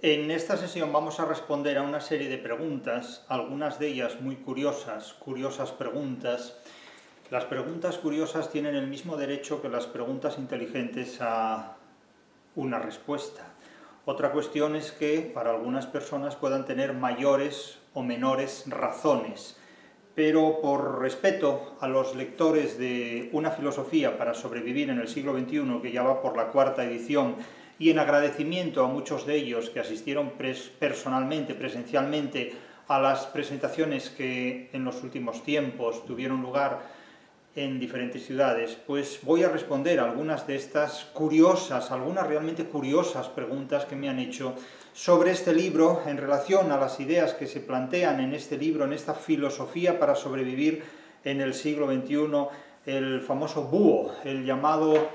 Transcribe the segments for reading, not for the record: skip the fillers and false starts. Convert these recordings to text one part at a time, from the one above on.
En esta sesión vamos a responder a una serie de preguntas, algunas de ellas muy curiosas preguntas. Las preguntas curiosas tienen el mismo derecho que las preguntas inteligentes a una respuesta. Otra cuestión es que para algunas personas puedan tener mayores o menores razones, pero por respeto a los lectores de Una filosofía para sobrevivir en el siglo XXI, que ya va por la cuarta edición, y en agradecimiento a muchos de ellos que asistieron personalmente, presencialmente, a las presentaciones que en los últimos tiempos tuvieron lugar en diferentes ciudades, pues voy a responder a algunas de estas curiosas, algunas realmente curiosas preguntas que me han hecho sobre este libro en relación a las ideas que se plantean en este libro, en esta filosofía para sobrevivir en el siglo XXI, el famoso búho, el llamado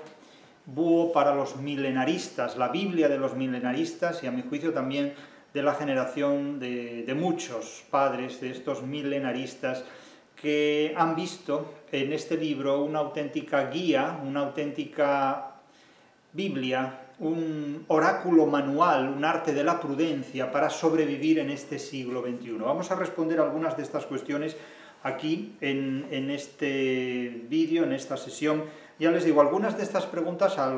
búho para los milenaristas, la Biblia de los milenaristas y a mi juicio también de la generación de muchos padres de estos milenaristas que han visto en este libro una auténtica guía, una auténtica Biblia, un oráculo manual, un arte de la prudencia para sobrevivir en este siglo XXI. Vamos a responder algunas de estas cuestiones aquí en este vídeo, en esta sesión. Ya les digo, algunas de estas preguntas a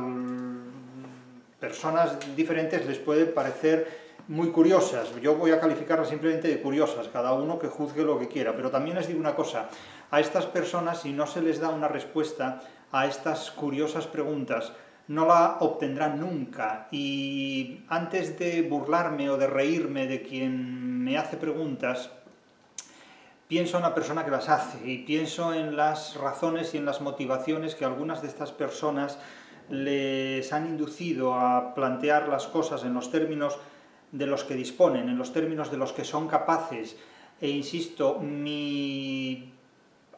personas diferentes les puede parecer muy curiosas. Yo voy a calificarlas simplemente de curiosas, cada uno que juzgue lo que quiera. Pero también les digo una cosa, a estas personas, si no se les da una respuesta a estas curiosas preguntas, no la obtendrán nunca. Y antes de burlarme o de reírme de quien me hace preguntas, pienso en la persona que las hace y pienso en las razones y en las motivaciones que algunas de estas personas les han inducido a plantear las cosas en los términos de los que disponen, en los términos de los que son capaces. E insisto, mi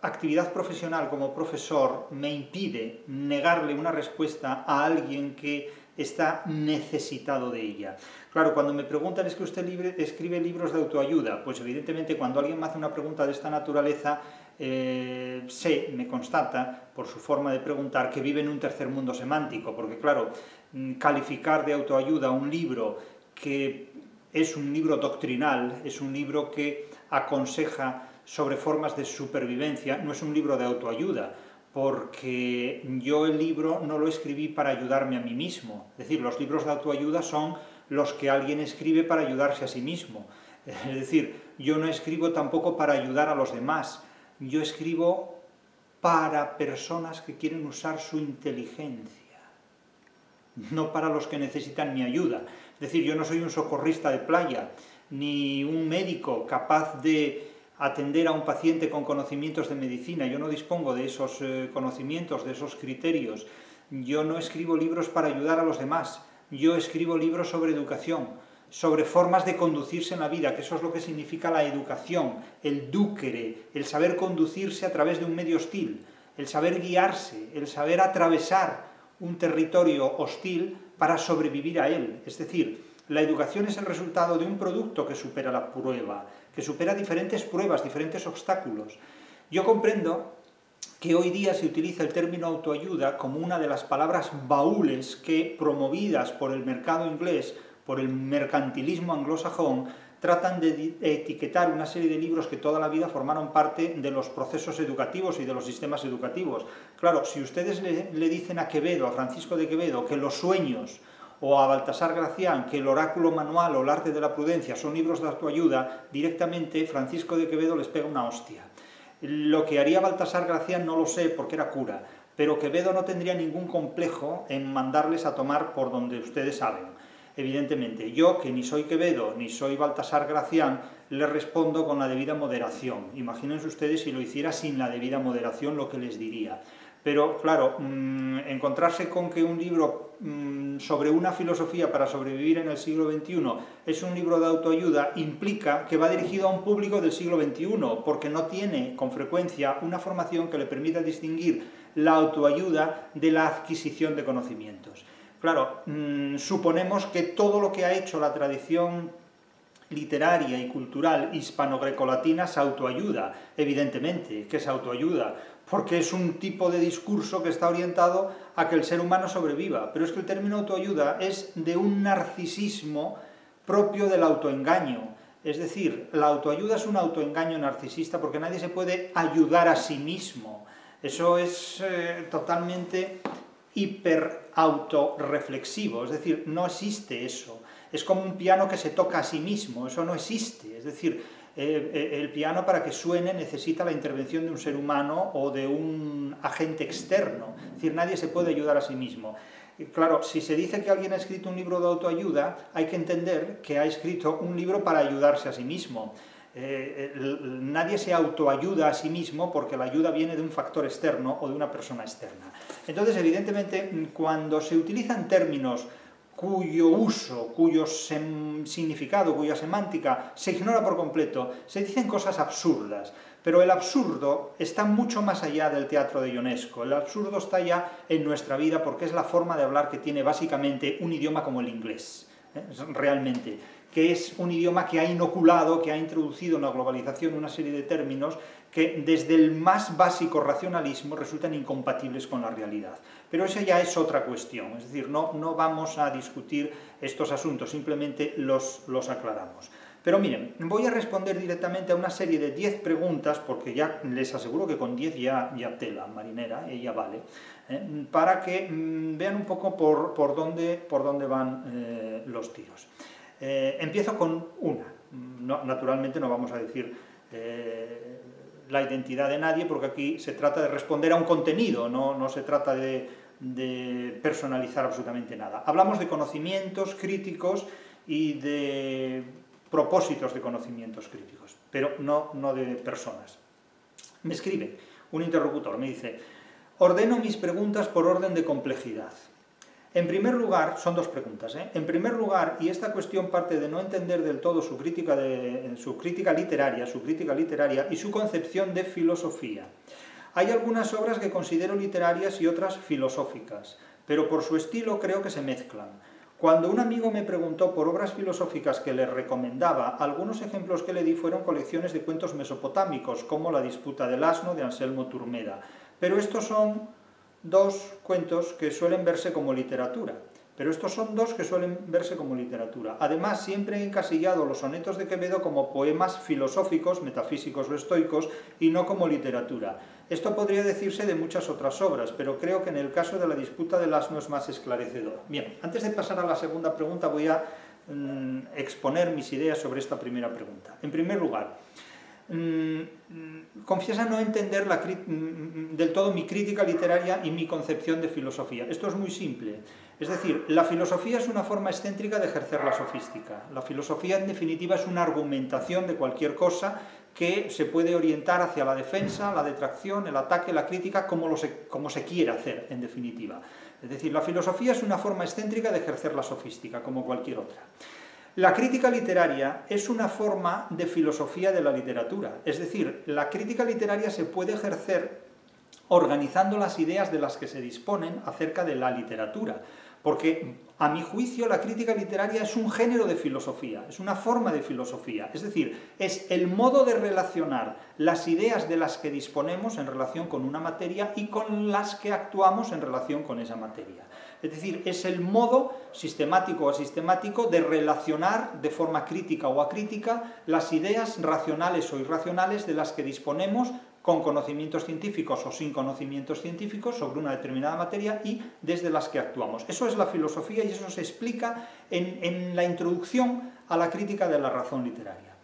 actividad profesional como profesor me impide negarle una respuesta a alguien que está necesitado de ella. Claro, cuando me preguntan, ¿es que usted escribe libros de autoayuda? Pues evidentemente cuando alguien me hace una pregunta de esta naturaleza, me constata, por su forma de preguntar, que vive en un tercer mundo semántico, porque claro, calificar de autoayuda un libro que es un libro doctrinal, es un libro que aconseja sobre formas de supervivencia, no es un libro de autoayuda, porque yo el libro no lo escribí para ayudarme a mí mismo. Es decir, los libros de autoayuda son los que alguien escribe para ayudarse a sí mismo. Es decir, yo no escribo tampoco para ayudar a los demás, yo escribo para personas que quieren usar su inteligencia, no para los que necesitan mi ayuda. Es decir, yo no soy un socorrista de playa, ni un médico capaz de atender a un paciente con conocimientos de medicina. Yo no dispongo de esos conocimientos, de esos criterios. Yo no escribo libros para ayudar a los demás. Yo escribo libros sobre educación, sobre formas de conducirse en la vida, que eso es lo que significa la educación, el ducere, el saber conducirse a través de un medio hostil, el saber guiarse, el saber atravesar un territorio hostil para sobrevivir a él. Es decir, la educación es el resultado de un producto que supera la prueba, que supera diferentes pruebas, diferentes obstáculos. Yo comprendo que hoy día se utiliza el término autoayuda como una de las palabras baúles que, promovidas por el mercado inglés, por el mercantilismo anglosajón, tratan de etiquetar una serie de libros que toda la vida formaron parte de los procesos educativos y de los sistemas educativos. Claro, si ustedes le dicen a Quevedo, a Francisco de Quevedo, que Los sueños, o a Baltasar Gracián, que el oráculo manual o el arte de la prudencia son libros de autoayuda, directamente Francisco de Quevedo les pega una hostia. Lo que haría Baltasar Gracián no lo sé porque era cura, pero Quevedo no tendría ningún complejo en mandarles a tomar por donde ustedes saben. Evidentemente, yo, que ni soy Quevedo ni soy Baltasar Gracián, les respondo con la debida moderación. Imagínense ustedes si lo hiciera sin la debida moderación lo que les diría. Pero, claro, encontrarse con que un libro sobre una filosofía para sobrevivir en el siglo XXI es un libro de autoayuda implica que va dirigido a un público del siglo XXI, porque no tiene, con frecuencia, una formación que le permita distinguir la autoayuda de la adquisición de conocimientos. Claro, suponemos que todo lo que ha hecho la tradición literaria y cultural hispano-grecolatina es autoayuda, evidentemente, que es autoayuda, porque es un tipo de discurso que está orientado a que el ser humano sobreviva. Pero es que el término autoayuda es de un narcisismo propio del autoengaño. Es decir, la autoayuda es un autoengaño narcisista porque nadie se puede ayudar a sí mismo. Eso es totalmente hiper autorreflexivo, es decir, no existe eso. Es como un piano que se toca a sí mismo, eso no existe. Es decir, el piano para que suene necesita la intervención de un ser humano o de un agente externo. Es decir, nadie se puede ayudar a sí mismo. Claro, si se dice que alguien ha escrito un libro de autoayuda, hay que entender que ha escrito un libro para ayudarse a sí mismo. Nadie se autoayuda a sí mismo porque la ayuda viene de un factor externo o de una persona externa. Entonces, evidentemente, cuando se utilizan términos cuyo uso, cuyo significado, cuya semántica se ignora por completo, se dicen cosas absurdas. Pero el absurdo está mucho más allá del teatro de Ionesco. El absurdo está ya en nuestra vida porque es la forma de hablar que tiene básicamente un idioma como el inglés, realmente, que es un idioma que ha inoculado, que ha introducido en la globalización una serie de términos que desde el más básico racionalismo resultan incompatibles con la realidad. Pero esa ya es otra cuestión, es decir, no vamos a discutir estos asuntos, simplemente los aclaramos. Pero miren, voy a responder directamente a una serie de 10 preguntas, porque ya les aseguro que con 10 ya tela marinera, ya vale, para que vean un poco por dónde van los tiros. Empiezo con una. Naturalmente no vamos a decir la identidad de nadie, porque aquí se trata de responder a un contenido, no se trata de personalizar absolutamente nada. Hablamos de conocimientos críticos y de propósitos de conocimientos críticos, pero no de personas. Me escribe un interlocutor, me dice: ordeno mis preguntas por orden de complejidad. En primer lugar, son dos preguntas, en primer lugar, y esta cuestión parte de no entender del todo su crítica literaria y su concepción de filosofía. Hay algunas obras que considero literarias y otras filosóficas, pero por su estilo creo que se mezclan. Cuando un amigo me preguntó por obras filosóficas que le recomendaba, algunos ejemplos que le di fueron colecciones de cuentos mesopotámicos, como La disputa del asno de Anselmo Turmeda. Pero estos son dos cuentos que suelen verse como literatura. Además, siempre he encasillado los sonetos de Quevedo como poemas filosóficos, metafísicos o estoicos, y no como literatura. Esto podría decirse de muchas otras obras, pero creo que en el caso de La disputa del asno es más esclarecedor. Bien, antes de pasar a la segunda pregunta voy a exponer mis ideas sobre esta primera pregunta. En primer lugar, confiesa no entender del todo mi crítica literaria y mi concepción de filosofía. Esto es muy simple. Es decir, la filosofía es una forma excéntrica de ejercer la sofística. La filosofía, en definitiva, es una argumentación de cualquier cosa que se puede orientar hacia la defensa, la detracción, el ataque, la crítica, como se quiera hacer, en definitiva. Es decir, la filosofía es una forma excéntrica de ejercer la sofística, como cualquier otra. La crítica literaria es una forma de filosofía de la literatura, es decir, la crítica literaria se puede ejercer organizando las ideas de las que se disponen acerca de la literatura, porque a mi juicio la crítica literaria es un género de filosofía, es una forma de filosofía, es decir, es el modo de relacionar las ideas de las que disponemos en relación con una materia y con las que actuamos en relación con esa materia. Es decir, es el modo sistemático o asistemático de relacionar de forma crítica o acrítica las ideas racionales o irracionales de las que disponemos con conocimientos científicos o sin conocimientos científicos sobre una determinada materia y desde las que actuamos. Eso es la filosofía y eso se explica en la introducción a la crítica de la razón literaria.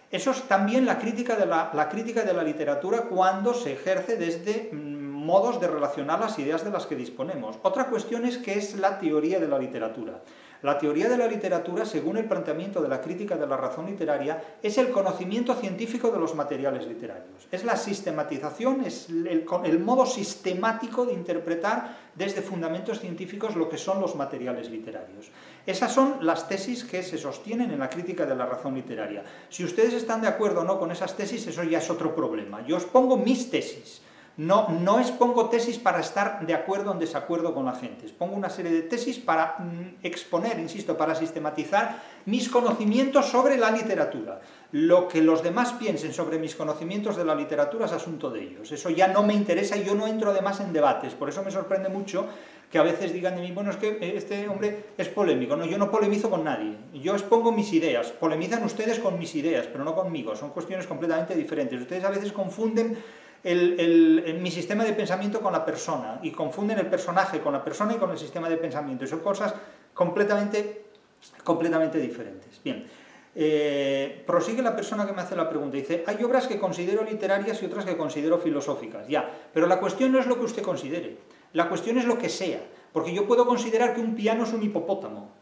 Eso es también la crítica de la literatura cuando se ejerce desde modos de relacionar las ideas de las que disponemos. Otra cuestión es qué es la teoría de la literatura. La teoría de la literatura, según el planteamiento de la crítica de la razón literaria, es el conocimiento científico de los materiales literarios. Es la sistematización, es el modo sistemático de interpretar desde fundamentos científicos lo que son los materiales literarios. Esas son las tesis que se sostienen en la crítica de la razón literaria. Si ustedes están de acuerdo o no con esas tesis, eso ya es otro problema. Yo expongo mis tesis. No expongo tesis para estar de acuerdo o en desacuerdo con la gente. Expongo una serie de tesis para exponer, insisto, para sistematizar mis conocimientos sobre la literatura. Lo que los demás piensen sobre mis conocimientos de la literatura es asunto de ellos. Eso ya no me interesa y yo no entro además en debates. Por eso me sorprende mucho que a veces digan de mí, bueno, es que este hombre es polémico. No, yo no polemizo con nadie, yo expongo mis ideas, polemizan ustedes con mis ideas, pero no conmigo, son cuestiones completamente diferentes. Ustedes a veces confunden mi sistema de pensamiento con la persona, y confunden el personaje con la persona y con el sistema de pensamiento, y son cosas completamente diferentes. Bien, prosigue la persona que me hace la pregunta, dice, hay obras que considero literarias y otras que considero filosóficas, ya, pero la cuestión no es lo que usted considere, la cuestión es lo que sea, porque yo puedo considerar que un piano es un hipopótamo,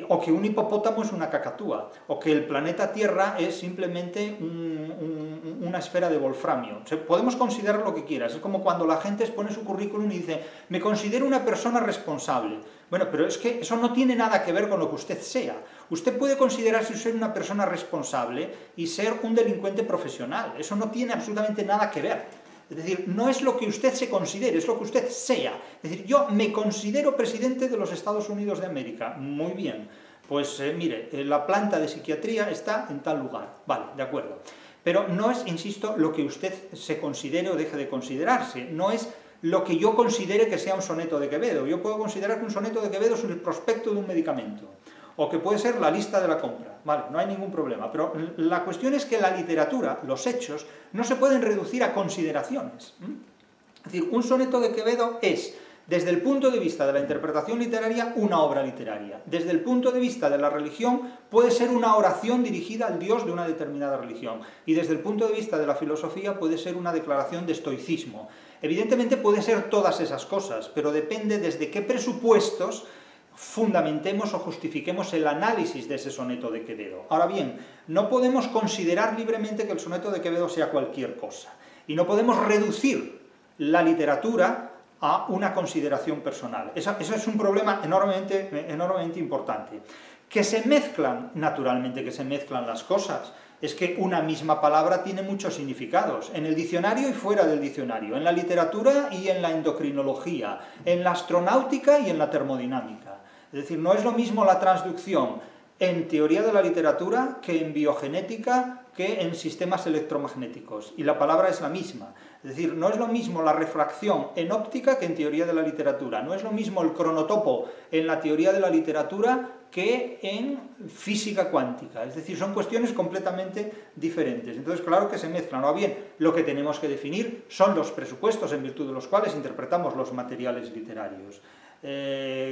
o que un hipopótamo es una cacatúa, o que el planeta Tierra es simplemente una esfera de wolframio. O sea, podemos considerar lo que quieras. Es como cuando la gente expone su currículum y dice, me considero una persona responsable. Bueno, pero es que eso no tiene nada que ver con lo que usted sea. Usted puede considerarse ser una persona responsable y ser un delincuente profesional. Eso no tiene absolutamente nada que ver. Es decir, no es lo que usted se considere, es lo que usted sea. Es decir, yo me considero presidente de los Estados Unidos de América. Muy bien. Pues mire, la planta de psiquiatría está en tal lugar. Vale, de acuerdo. Pero no es, insisto, lo que usted se considere o deje de considerarse. No es lo que yo considere que sea un soneto de Quevedo. Yo puedo considerar que un soneto de Quevedo es el prospecto de un medicamento. O que puede ser la lista de la compra, vale, no hay ningún problema, pero la cuestión es que la literatura, los hechos, no se pueden reducir a consideraciones. Es decir, un soneto de Quevedo es, desde el punto de vista de la interpretación literaria, una obra literaria. Desde el punto de vista de la religión, puede ser una oración dirigida al Dios de una determinada religión. Y desde el punto de vista de la filosofía, puede ser una declaración de estoicismo. Evidentemente puede ser todas esas cosas, pero depende desde qué presupuestos fundamentemos o justifiquemos el análisis de ese soneto de Quevedo. Ahora bien, no podemos considerar libremente que el soneto de Quevedo sea cualquier cosa, y no podemos reducir la literatura a una consideración personal. Eso es un problema enormemente importante. Que se mezclan, naturalmente que se mezclan las cosas, es que una misma palabra tiene muchos significados, en el diccionario y fuera del diccionario, en la literatura y en la endocrinología, en la astronáutica y en la termodinámica. Es decir, no es lo mismo la transducción en teoría de la literatura que en biogenética, que en sistemas electromagnéticos, y la palabra es la misma. Es decir, no es lo mismo la refracción en óptica que en teoría de la literatura, no es lo mismo el cronotopo en la teoría de la literatura que en física cuántica. Es decir, son cuestiones completamente diferentes. Entonces, claro que se mezclan. Ahora bien, lo que tenemos que definir son los presupuestos en virtud de los cuales interpretamos los materiales literarios.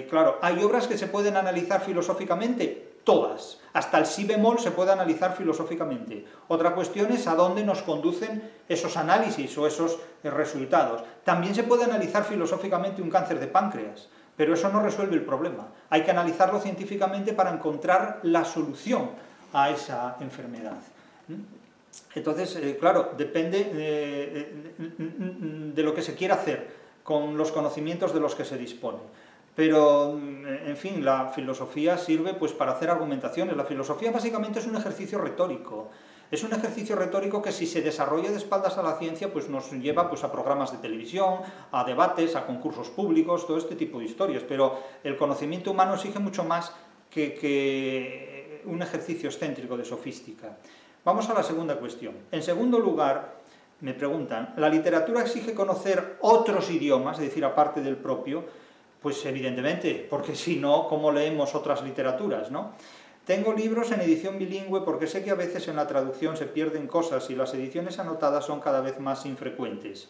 Claro, ¿hay obras que se pueden analizar filosóficamente? Todas. Hasta el si bemol se puede analizar filosóficamente. Otra cuestión es a dónde nos conducen esos análisis o esos resultados. También se puede analizar filosóficamente un cáncer de páncreas, pero eso no resuelve el problema. Hay que analizarlo científicamente para encontrar la solución a esa enfermedad. Entonces, claro, depende de lo que se quiera hacer con los conocimientos de los que se dispone. Pero, en fin, la filosofía sirve pues para hacer argumentaciones. La filosofía básicamente es un ejercicio retórico. Es un ejercicio retórico que si se desarrolla de espaldas a la ciencia, pues nos lleva pues, a programas de televisión, a debates, a concursos públicos, todo este tipo de historias. Pero el conocimiento humano exige mucho más que un ejercicio excéntrico de sofística. Vamos a la segunda cuestión. En segundo lugar, me preguntan, ¿la literatura exige conocer otros idiomas, es decir, aparte del propio? Pues evidentemente, porque si no, ¿cómo leemos otras literaturas, no? Tengo libros en edición bilingüe porque sé que a veces en la traducción se pierden cosas y las ediciones anotadas son cada vez más infrecuentes.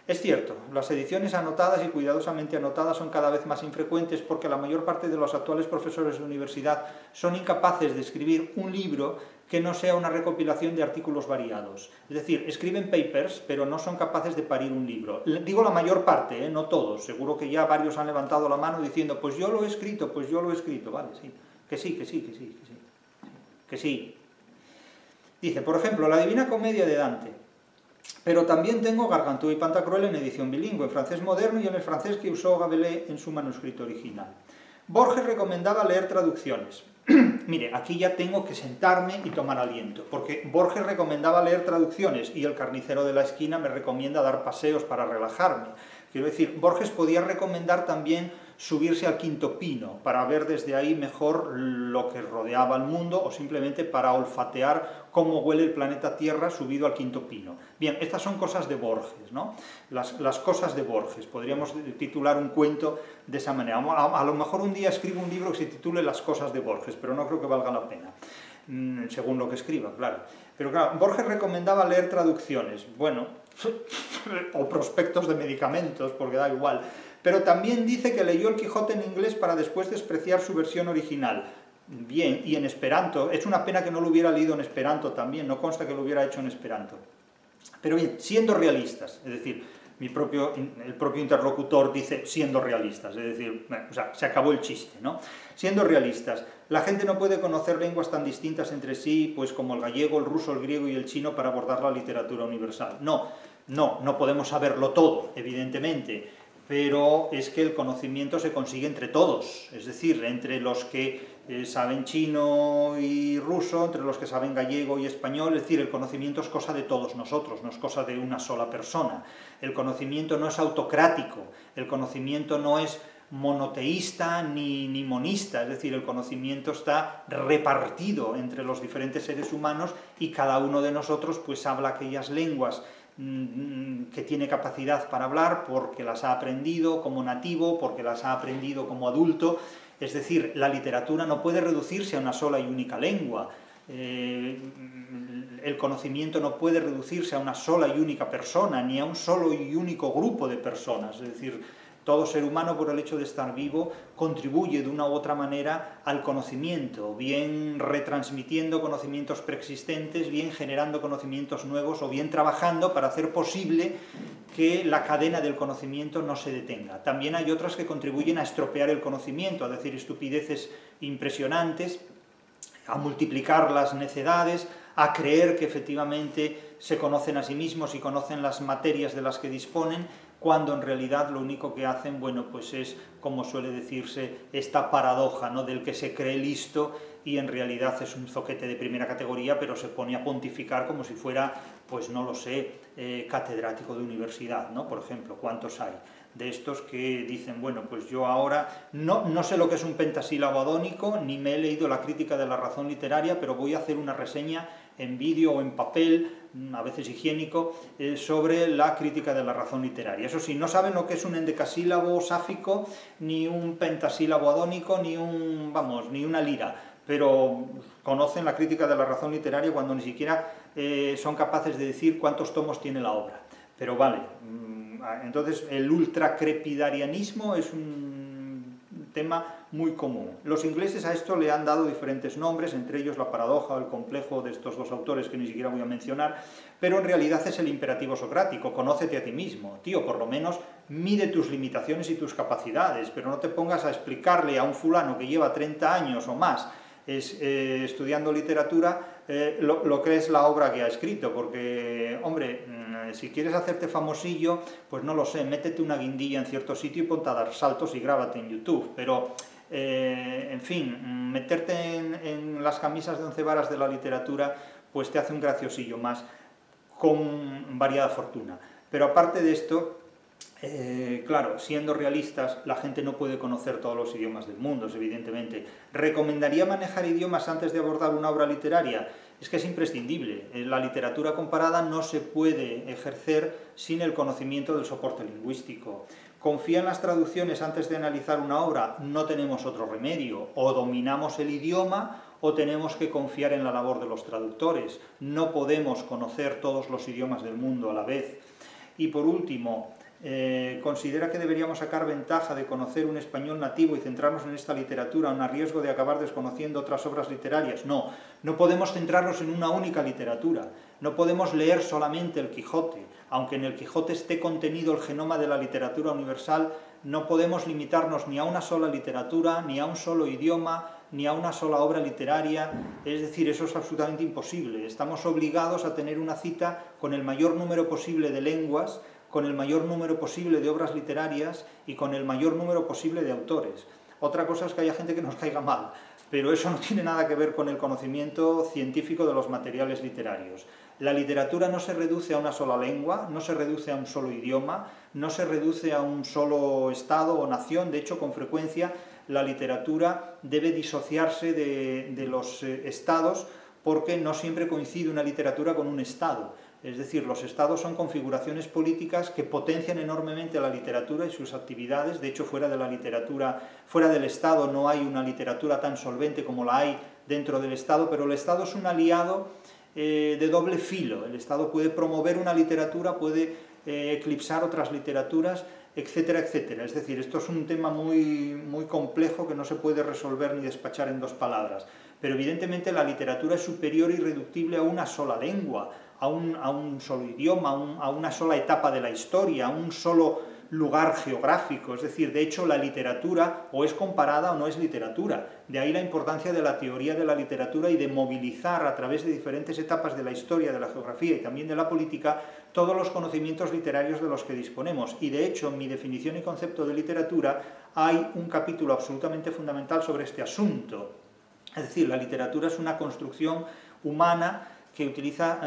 Es cierto, las ediciones anotadas y cuidadosamente anotadas son cada vez más infrecuentes porque la mayor parte de los actuales profesores de universidad son incapaces de escribir un libro que no sea una recopilación de artículos variados. Es decir, escriben papers, pero no son capaces de parir un libro. Digo la mayor parte, no todos. Seguro que ya varios han levantado la mano diciendo, pues yo lo he escrito, vale, sí. Que sí. Dice, por ejemplo, la Divina Comedia de Dante. Pero también tengo Gargantúa y Pantagruel en edición bilingüe, en francés moderno y en el francés que usó Rabelais en su manuscrito original. Borges recomendaba leer traducciones. Mire, aquí ya tengo que sentarme y tomar aliento, porque Borges recomendaba leer traducciones y el carnicero de la esquina me recomienda dar paseos para relajarme. Quiero decir, Borges podía recomendar también subirse al quinto pino para ver desde ahí mejor lo que rodeaba al mundo o simplemente para olfatear cómo huele el planeta Tierra subido al quinto pino. Bien, estas son cosas de Borges, ¿no? Las cosas de Borges. Podríamos titular un cuento de esa manera. A lo mejor un día escribo un libro que se titule Las cosas de Borges, pero no creo que valga la pena, según lo que escriba, claro. Pero claro, Borges recomendaba leer traducciones, bueno, o prospectos de medicamentos, porque da igual, pero también dice que leyó el Quijote en inglés para después despreciar su versión original. Bien, y en esperanto, es una pena que no lo hubiera leído en esperanto también, no consta que lo hubiera hecho en esperanto. Pero bien, siendo realistas, es decir, el propio interlocutor dice siendo realistas, es decir, o sea, se acabó el chiste, ¿no? Siendo realistas, la gente no puede conocer lenguas tan distintas entre sí, pues como el gallego, el ruso, el griego y el chino para abordar la literatura universal. No podemos saberlo todo, evidentemente, pero es que el conocimiento se consigue entre todos, es decir, entre los que saben chino y ruso, entre los que saben gallego y español, es decir, el conocimiento es cosa de todos nosotros, no es cosa de una sola persona. El conocimiento no es autocrático, el conocimiento no es monoteísta ni monista, es decir, el conocimiento está repartido entre los diferentes seres humanos y cada uno de nosotros pues habla aquellas lenguas que tiene capacidad para hablar porque las ha aprendido como nativo, porque las ha aprendido como adulto. Es decir, la literatura no puede reducirse a una sola y única lengua, el conocimiento no puede reducirse a una sola y única persona, ni a un solo y único grupo de personas, es decir, todo ser humano, por el hecho de estar vivo, contribuye de una u otra manera al conocimiento, bien retransmitiendo conocimientos preexistentes, bien generando conocimientos nuevos, o bien trabajando para hacer posible que la cadena del conocimiento no se detenga. También hay otras que contribuyen a estropear el conocimiento, a decir estupideces impresionantes, a multiplicar las necedades, a creer que efectivamente se conocen a sí mismos y conocen las materias de las que disponen, cuando en realidad lo único que hacen, bueno, pues es, como suele decirse, esta paradoja, ¿no?, del que se cree listo y en realidad es un zoquete de primera categoría, pero se pone a pontificar como si fuera, pues no lo sé, catedrático de universidad, ¿no? Por ejemplo, ¿cuántos hay de estos que dicen, bueno, pues yo ahora no sé lo que es un pentasílabo adónico, ni me he leído la crítica de la razón literaria, pero voy a hacer una reseña en vídeo o en papel, a veces higiénico, sobre la crítica de la razón literaria. Eso sí, no saben lo que es un endecasílabo sáfico, ni un pentasílabo adónico, ni una lira, pero conocen la crítica de la razón literaria cuando ni siquiera son capaces de decir cuántos tomos tiene la obra. Pero vale, entonces el ultracrepidarianismo es un tema muy común. Los ingleses a esto le han dado diferentes nombres, entre ellos la paradoja o el complejo de estos dos autores que ni siquiera voy a mencionar, pero en realidad es el imperativo socrático: conócete a ti mismo, tío, por lo menos mide tus limitaciones y tus capacidades, pero no te pongas a explicarle a un fulano que lleva 30 años o más estudiando literatura lo que es la obra que ha escrito, porque, hombre, si quieres hacerte famosillo, pues no lo sé, métete una guindilla en cierto sitio y ponte a dar saltos y grábate en YouTube, pero, en fin, meterte en las camisas de 11 varas de la literatura, pues te hace un graciosillo más, con variada fortuna. Pero aparte de esto, claro, siendo realistas, la gente no puede conocer todos los idiomas del mundo, evidentemente. ¿Recomendaría manejar idiomas antes de abordar una obra literaria? Es que es imprescindible. La literatura comparada no se puede ejercer sin el conocimiento del soporte lingüístico. ¿Confía en las traducciones antes de analizar una obra? No tenemos otro remedio. O dominamos el idioma o tenemos que confiar en la labor de los traductores. No podemos conocer todos los idiomas del mundo a la vez. Y por último, ¿considera que deberíamos sacar ventaja de conocer un español nativo y centrarnos en esta literatura, a riesgo de acabar desconociendo otras obras literarias? No podemos centrarnos en una única literatura, no podemos leer solamente el Quijote, aunque en el Quijote esté contenido el genoma de la literatura universal. No podemos limitarnos ni a una sola literatura, ni a un solo idioma, ni a una sola obra literaria, es decir, eso es absolutamente imposible. Estamos obligados a tener una cita con el mayor número posible de lenguas, con el mayor número posible de obras literarias y con el mayor número posible de autores. Otra cosa es que haya gente que nos caiga mal, pero eso no tiene nada que ver con el conocimiento científico de los materiales literarios. La literatura no se reduce a una sola lengua, no se reduce a un solo idioma, no se reduce a un solo estado o nación. De hecho, con frecuencia la literatura debe disociarse de los estados, porque no siempre coincide una literatura con un estado. Es decir, los estados son configuraciones políticas que potencian enormemente la literatura y sus actividades. De hecho, fuera de la literatura, fuera del estado no hay una literatura tan solvente como la hay dentro del estado, pero el estado es un aliado de doble filo. El estado puede promover una literatura, puede eclipsar otras literaturas, etcétera, etcétera. Es decir, esto es un tema muy complejo que no se puede resolver ni despachar en 2 palabras. Pero evidentemente la literatura es superior e irreductible a una sola lengua, a un solo idioma, a una sola etapa de la historia, a un solo lugar geográfico. Es decir, de hecho, la literatura o es comparada o no es literatura. De ahí la importancia de la teoría de la literatura y de movilizar a través de diferentes etapas de la historia, de la geografía y también de la política, todos los conocimientos literarios de los que disponemos. Y de hecho, en mi definición y concepto de literatura hay un capítulo absolutamente fundamental sobre este asunto. Es decir, la literatura es una construcción humana que utiliza,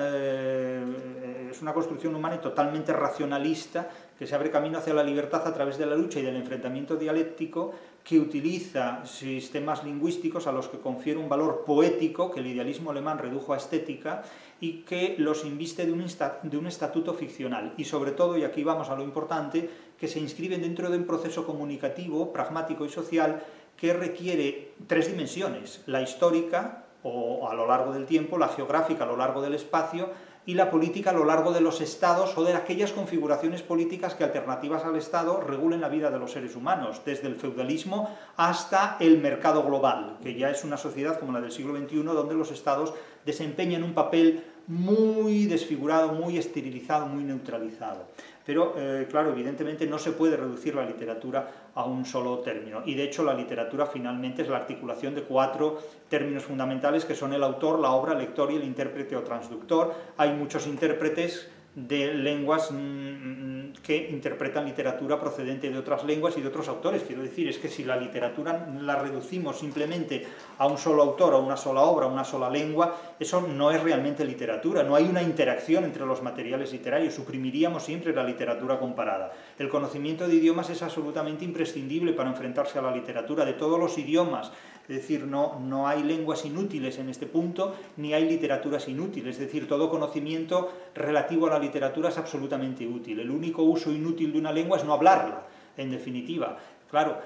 es una construcción humana y totalmente racionalista, que se abre camino hacia la libertad a través de la lucha y del enfrentamiento dialéctico, que utiliza sistemas lingüísticos a los que confiere un valor poético, que el idealismo alemán redujo a estética, y que los inviste de un estatuto ficcional. Y sobre todo, y aquí vamos a lo importante, que se inscriben dentro de un proceso comunicativo, pragmático y social, que requiere 3 dimensiones: la histórica, o a lo largo del tiempo, la geográfica a lo largo del espacio, y la política a lo largo de los estados o de aquellas configuraciones políticas que, alternativas al Estado, regulen la vida de los seres humanos, desde el feudalismo hasta el mercado global, que ya es una sociedad como la del siglo XXI, donde los estados desempeñan un papel muy desfigurado, muy esterilizado, muy neutralizado. Pero, claro, evidentemente no se puede reducir la literatura a un solo término. Y de hecho la literatura finalmente es la articulación de 4 términos fundamentales, que son el autor, la obra, el lector y el intérprete o transductor. Hay muchos intérpretes de lenguas que interpretan literatura procedente de otras lenguas y de otros autores. Quiero decir, es que si la literatura la reducimos simplemente a un solo autor, a una sola obra, a una sola lengua, eso no es realmente literatura, no hay una interacción entre los materiales literarios, suprimiríamos siempre la literatura comparada. El conocimiento de idiomas es absolutamente imprescindible para enfrentarse a la literatura, de todos los idiomas. Es decir, no hay lenguas inútiles en este punto, ni hay literaturas inútiles. Es decir, todo conocimiento relativo a la literatura es absolutamente útil. El único uso inútil de una lengua es no hablarla, en definitiva. Claro,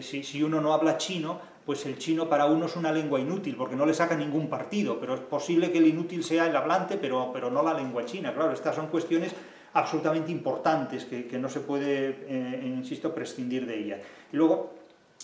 si uno no habla chino, pues el chino para uno es una lengua inútil, porque no le saca ningún partido, pero es posible que el inútil sea el hablante, pero no la lengua china. Claro, estas son cuestiones absolutamente importantes que no se puede, insisto, prescindir de ellas. Y luego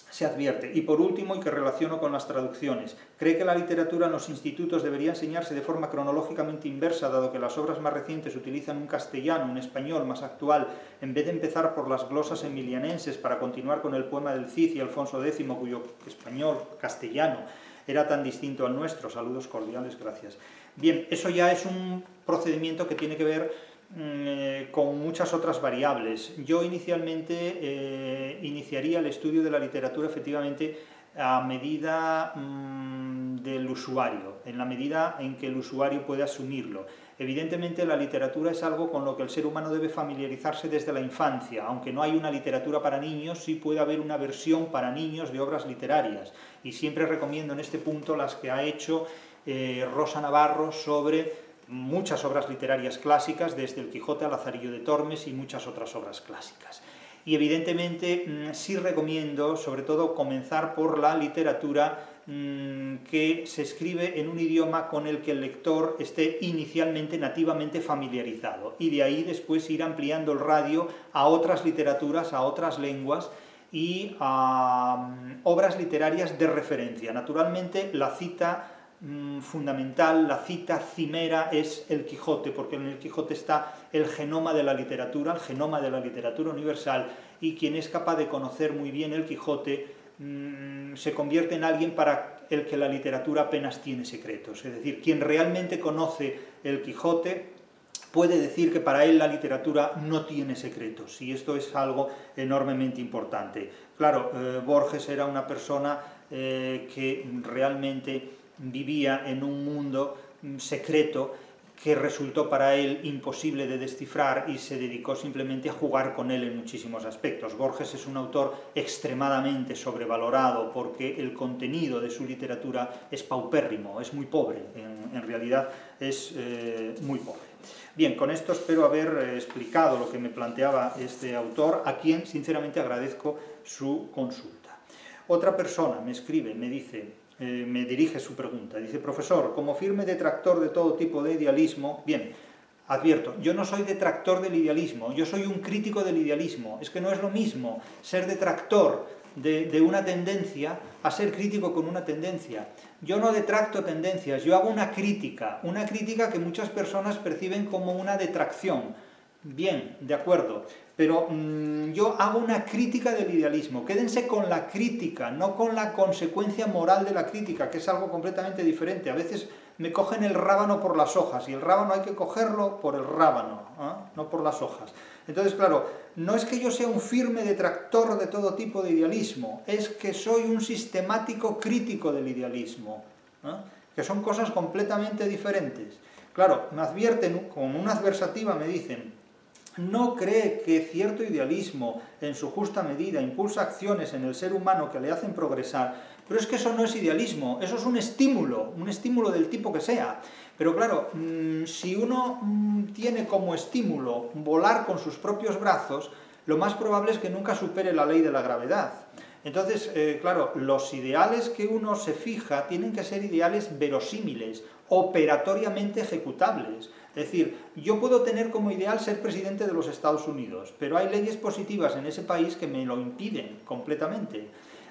se advierte, y por último, y que relaciono con las traducciones, cree que la literatura en los institutos debería enseñarse de forma cronológicamente inversa, dado que las obras más recientes utilizan un castellano, un español más actual, en vez de empezar por las glosas emilianenses para continuar con el poema del Cid y Alfonso X, cuyo español, castellano, era tan distinto al nuestro. Saludos cordiales, gracias. Bien, eso ya es un procedimiento que tiene que ver con muchas otras variables. Yo inicialmente iniciaría el estudio de la literatura efectivamente a medida del usuario, en la medida en que el usuario puede asumirlo. Evidentemente la literatura es algo con lo que el ser humano debe familiarizarse desde la infancia. Aunque no hay una literatura para niños, sí puede haber una versión para niños de obras literarias. Y siempre recomiendo en este punto las que ha hecho Rosa Navarro sobre muchas obras literarias clásicas, desde El Quijote a Lazarillo de Tormes y muchas otras obras clásicas. Y evidentemente sí recomiendo, sobre todo, comenzar por la literatura que se escribe en un idioma con el que el lector esté inicialmente nativamente familiarizado, y de ahí después ir ampliando el radio a otras literaturas, a otras lenguas y a obras literarias de referencia. Naturalmente, la cita fundamental, la cita cimera es El Quijote, porque en El Quijote está el genoma de la literatura, el genoma de la literatura universal, y quien es capaz de conocer muy bien El Quijote se convierte en alguien para el que la literatura apenas tiene secretos. Es decir, quien realmente conoce El Quijote puede decir que para él la literatura no tiene secretos, y esto es algo enormemente importante. Claro, Borges era una persona que realmente vivía en un mundo secreto que resultó para él imposible de descifrar y se dedicó simplemente a jugar con él en muchísimos aspectos. Borges es un autor extremadamente sobrevalorado porque el contenido de su literatura es paupérrimo, es muy pobre, en realidad es muy pobre. Bien, con esto espero haber explicado lo que me planteaba este autor, a quien sinceramente agradezco su consulta. Otra persona me escribe, me dice, me dirige su pregunta, dice: profesor, como firme detractor de todo tipo de idealismo, bien, advierto, yo no soy detractor del idealismo, yo soy un crítico del idealismo, es que no es lo mismo ser detractor de una tendencia a ser crítico con una tendencia. Yo no detracto tendencias, yo hago una crítica que muchas personas perciben como una detracción. Bien, de acuerdo, pero yo hago una crítica del idealismo. Quédense con la crítica, no con la consecuencia moral de la crítica, que es algo completamente diferente. A veces me cogen el rábano por las hojas, y el rábano hay que cogerlo por el rábano, no por las hojas. Entonces, claro, no es que yo sea un firme detractor de todo tipo de idealismo, es que soy un sistemático crítico del idealismo, que son cosas completamente diferentes. Claro, me advierten, con una adversativa me dicen: ¿no cree que cierto idealismo, en su justa medida, impulsa acciones en el ser humano que le hacen progresar? Pero es que eso no es idealismo, eso es un estímulo del tipo que sea. Pero claro, si uno tiene como estímulo volar con sus propios brazos, lo más probable es que nunca supere la ley de la gravedad. Entonces, claro, los ideales que uno se fija tienen que ser ideales verosímiles, operatoriamente ejecutables. Es decir, yo puedo tener como ideal ser presidente de los Estados Unidos, pero hay leyes positivas en ese país que me lo impiden completamente.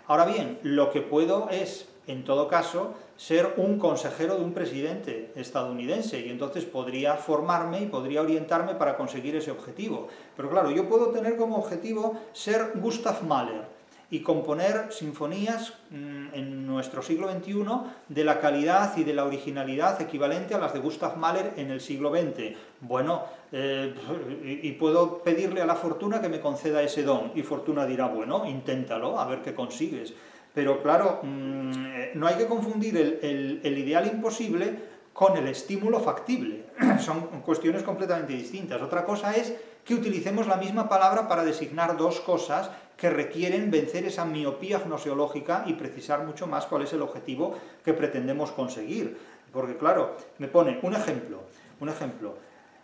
Ahora bien, lo que puedo es, en todo caso, ser un consejero de un presidente estadounidense, y entonces podría formarme y podría orientarme para conseguir ese objetivo. Pero claro, yo puedo tener como objetivo ser Gustav Mahler y componer sinfonías en nuestro siglo XXI de la calidad y de la originalidad equivalente a las de Gustav Mahler en el siglo XX. Bueno, y puedo pedirle a la fortuna que me conceda ese don, y fortuna dirá: bueno, inténtalo, a ver qué consigues. Pero claro, no hay que confundir el ideal imposible con el estímulo factible. Son cuestiones completamente distintas. Otra cosa es que utilicemos la misma palabra para designar dos cosas que requieren vencer esa miopía gnoseológica y precisar mucho más cuál es el objetivo que pretendemos conseguir. Porque claro, me pone un ejemplo.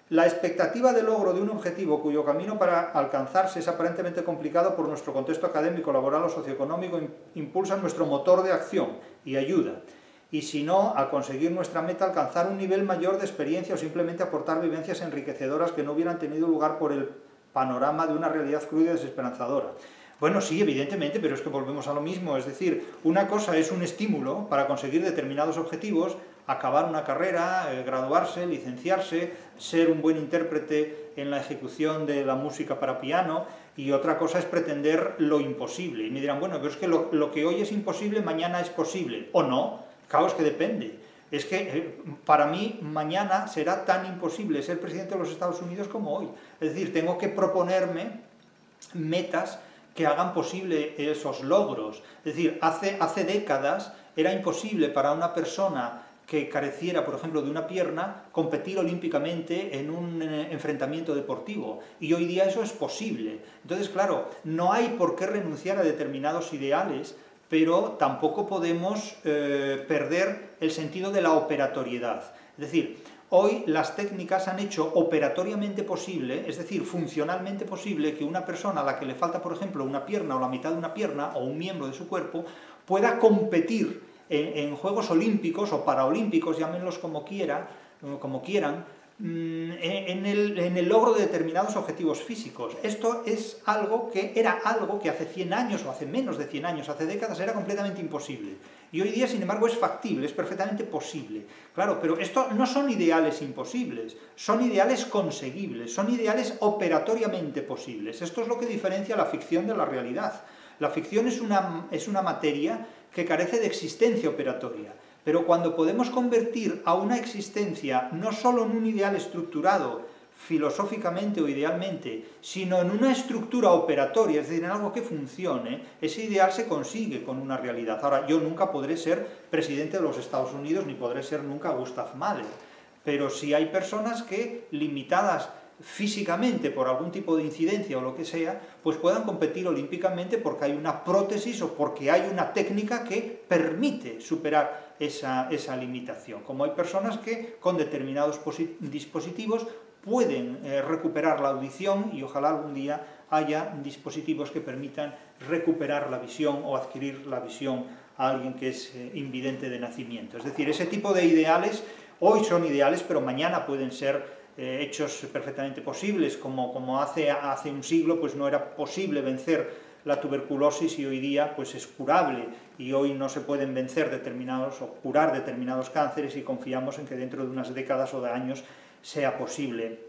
La expectativa de logro de un objetivo cuyo camino para alcanzarse es aparentemente complicado por nuestro contexto académico, laboral o socioeconómico impulsa nuestro motor de acción y ayuda. Y si no, a conseguir nuestra meta, alcanzar un nivel mayor de experiencia o simplemente aportar vivencias enriquecedoras que no hubieran tenido lugar por el panorama de una realidad cruda y desesperanzadora. Bueno, sí, evidentemente, pero es que volvemos a lo mismo. Es decir, una cosa es un estímulo para conseguir determinados objetivos, acabar una carrera, graduarse, licenciarse, ser un buen intérprete en la ejecución de la música para piano, y otra cosa es pretender lo imposible. Y me dirán: bueno, pero es que lo que hoy es imposible, mañana es posible. ¿O no? Claro, es que depende. Es que para mí mañana será tan imposible ser presidente de los Estados Unidos como hoy. Es decir, tengo que proponerme metas que hagan posible esos logros. Es decir, hace décadas era imposible para una persona que careciera, por ejemplo, de una pierna, competir olímpicamente en un enfrentamiento deportivo. Y hoy día eso es posible. Entonces, claro, no hay por qué renunciar a determinados ideales, pero tampoco podemos perder el sentido de la operatoriedad. Es decir, hoy las técnicas han hecho operatoriamente posible, es decir, funcionalmente posible, que una persona a la que le falta, por ejemplo, una pierna o la mitad de una pierna o un miembro de su cuerpo pueda competir en Juegos Olímpicos o Paraolímpicos, llámenlos como quieran, en el logro de determinados objetivos físicos. Esto es algo que era algo que hace 100 años o hace menos de 100 años, hace décadas, era completamente imposible. Y hoy día, sin embargo, es factible, es perfectamente posible. Claro, pero esto no son ideales imposibles, son ideales conseguibles, son ideales operatoriamente posibles. Esto es lo que diferencia la ficción de la realidad. La ficción es una materia que carece de existencia operatoria. Pero cuando podemos convertir a una existencia no solo en un ideal estructurado filosóficamente o idealmente, sino en una estructura operatoria, es decir, en algo que funcione, ese ideal se consigue con una realidad. Ahora, yo nunca podré ser presidente de los Estados Unidos, ni podré ser nunca Gustav Mahler, pero sí hay personas que, limitadas físicamente por algún tipo de incidencia o lo que sea, pues puedan competir olímpicamente porque hay una prótesis o porque hay una técnica que permite superar esa limitación. Como hay personas que con determinados dispositivos pueden recuperar la audición, y ojalá algún día haya dispositivos que permitan recuperar la visión o adquirir la visión a alguien que es invidente de nacimiento. Es decir, ese tipo de ideales hoy son ideales, pero mañana pueden ser hechos perfectamente posibles, como hace un siglo pues no era posible vencer la tuberculosis y hoy día pues es curable, y hoy no se pueden vencer determinados o curar determinados cánceres, y confiamos en que dentro de unas décadas o de años sea posible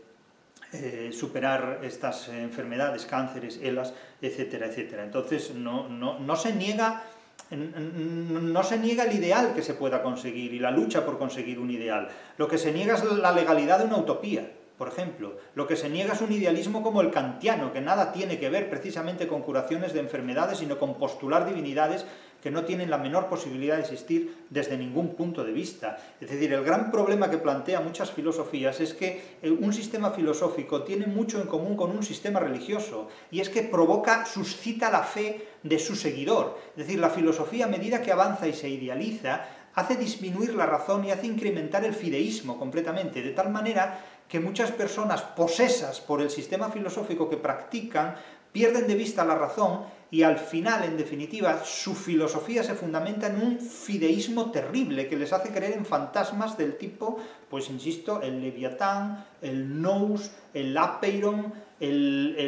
superar estas enfermedades, cánceres, ELAs, etcétera, etcétera. Entonces no se niega el ideal que se pueda conseguir y la lucha por conseguir un ideal. Lo que se niega es la legalidad de una utopía, por ejemplo. Lo que se niega es un idealismo como el kantiano, que nada tiene que ver precisamente con curaciones de enfermedades, sino con postular divinidades que no tienen la menor posibilidad de existir desde ningún punto de vista. Es decir, el gran problema que plantea muchas filosofías es que un sistema filosófico tiene mucho en común con un sistema religioso, y es que suscita la fe de su seguidor. Es decir, la filosofía, a medida que avanza y se idealiza, hace disminuir la razón y hace incrementar el fideísmo completamente, de tal manera que muchas personas posesas por el sistema filosófico que practican pierden de vista la razón, y al final, en definitiva, su filosofía se fundamenta en un fideísmo terrible que les hace creer en fantasmas del tipo, pues insisto, el Leviatán, el Nous, el Apeiron, el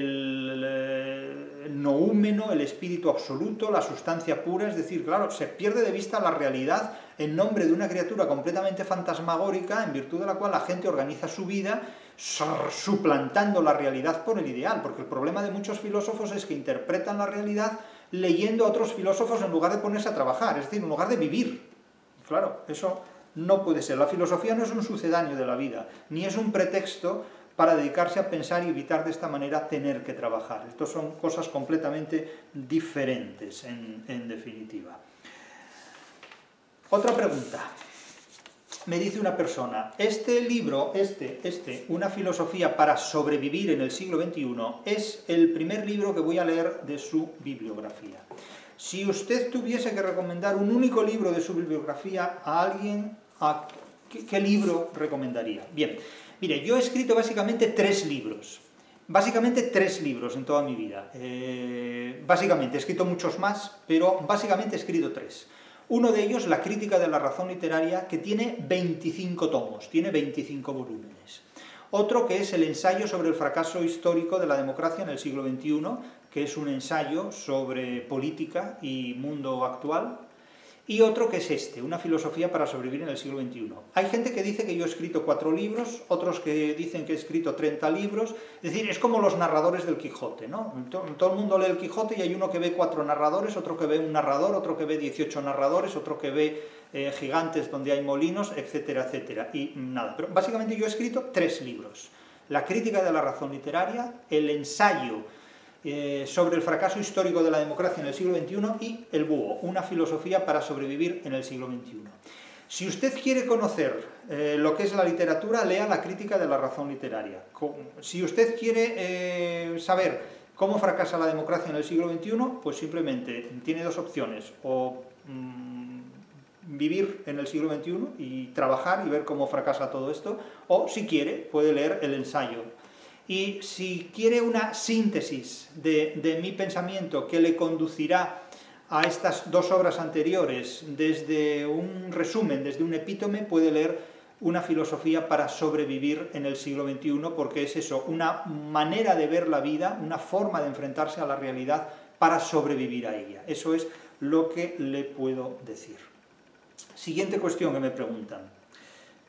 noúmeno, el espíritu absoluto, la sustancia pura. Es decir, claro, se pierde de vista la realidad en nombre de una criatura completamente fantasmagórica, en virtud de la cual la gente organiza su vida suplantando la realidad por el ideal, porque el problema de muchos filósofos es que interpretan la realidad leyendo a otros filósofos en lugar de ponerse a trabajar, es decir, en lugar de vivir. Claro, eso no puede ser. La filosofía no es un sucedáneo de la vida, ni es un pretexto para dedicarse a pensar y evitar de esta manera tener que trabajar. Estas son cosas completamente diferentes, en definitiva. Otra pregunta. Me dice una persona, este libro, Una filosofía para sobrevivir en el siglo XXI, es el primer libro que voy a leer de su bibliografía. Si usted tuviese que recomendar un único libro de su bibliografía a alguien, ¿qué libro recomendaría? Bien, mire, yo he escrito básicamente 3 libros. Básicamente 3 libros en toda mi vida. Básicamente, he escrito muchos más, pero básicamente he escrito 3. Uno de ellos, La crítica de la razón literaria, que tiene 25 tomos, tiene 25 volúmenes. Otro que es el ensayo sobre el fracaso histórico de la democracia en el siglo XXI, que es un ensayo sobre política y mundo actual. Y otro que es Una filosofía para sobrevivir en el siglo XXI. Hay gente que dice que yo he escrito 4 libros, otros que dicen que he escrito 30 libros, es decir, es como los narradores del Quijote, ¿no? Todo el mundo lee el Quijote y hay uno que ve 4 narradores, otro que ve un narrador, otro que ve 18 narradores, otro que ve gigantes donde hay molinos, etcétera, etcétera. Y nada, pero básicamente yo he escrito 3 libros. La crítica de la razón literaria, el ensayo sobre el fracaso histórico de la democracia en el siglo XXI y El búho, una filosofía para sobrevivir en el siglo XXI. Si usted quiere conocer lo que es la literatura, lea La crítica de la razón literaria. Si usted quiere saber cómo fracasa la democracia en el siglo XXI, pues simplemente tiene 2 opciones, o vivir en el siglo XXI y trabajar y ver cómo fracasa todo esto, o si quiere puede leer el ensayo. Y si quiere una síntesis de mi pensamiento que le conducirá a estas 2 obras anteriores, desde un resumen, desde un epítome, puede leer Una filosofía para sobrevivir en el siglo XXI, porque es eso, una manera de ver la vida, una forma de enfrentarse a la realidad para sobrevivir a ella. Eso es lo que le puedo decir. Siguiente cuestión que me preguntan.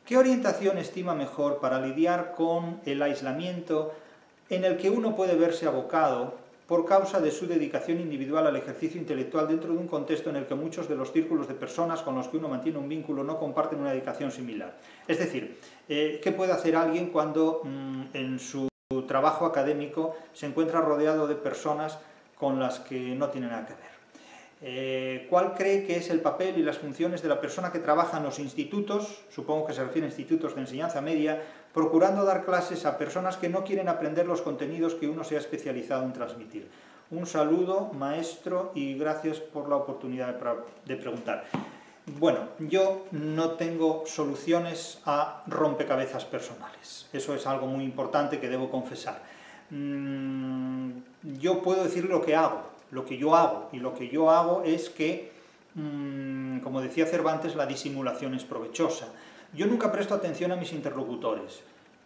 ¿Qué orientación estima mejor para lidiar con el aislamiento en el que uno puede verse abocado por causa de su dedicación individual al ejercicio intelectual dentro de un contexto en el que muchos de los círculos de personas con los que uno mantiene un vínculo no comparten una dedicación similar? Es decir, ¿qué puede hacer alguien cuando en su trabajo académico se encuentra rodeado de personas con las que no tiene nada que ver? ¿Cuál cree que es el papel y las funciones de la persona que trabaja en los institutos, supongo que se refiere a institutos de enseñanza media, procurando dar clases a personas que no quieren aprender los contenidos que uno se ha especializado en transmitir? Un saludo, maestro, y gracias por la oportunidad de preguntar. Bueno, yo no tengo soluciones a rompecabezas personales. Eso es algo muy importante que debo confesar. Yo puedo decir lo que hago, lo que yo hago, y lo que yo hago es que, como decía Cervantes, la disimulación es provechosa. Yo nunca presto atención a mis interlocutores,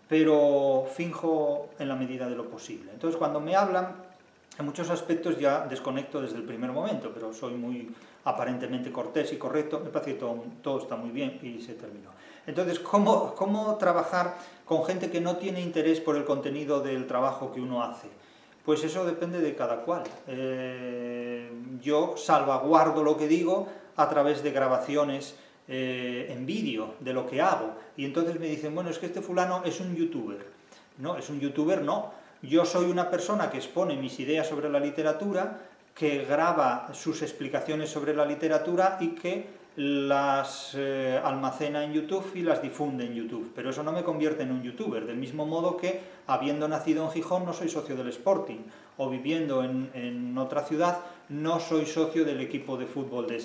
pero finjo en la medida de lo posible. Entonces, cuando me hablan, en muchos aspectos ya desconecto desde el primer momento, pero soy muy aparentemente cortés y correcto, me parece que todo está muy bien y se terminó. Entonces, ¿cómo trabajar con gente que no tiene interés por el contenido del trabajo que uno hace? Pues eso depende de cada cual. Yo salvaguardo lo que digo a través de grabaciones en vídeo de lo que hago. Y entonces me dicen, bueno, es que este fulano es un youtuber. No, es un youtuber no. Yo soy una persona que expone mis ideas sobre la literatura, que graba sus explicaciones sobre la literatura y que las almacena en YouTube y las difunde en YouTube. Pero eso no me convierte en un youtuber, del mismo modo que, habiendo nacido en Gijón, no soy socio del Sporting, o viviendo en otra ciudad, no soy socio del equipo de fútbol de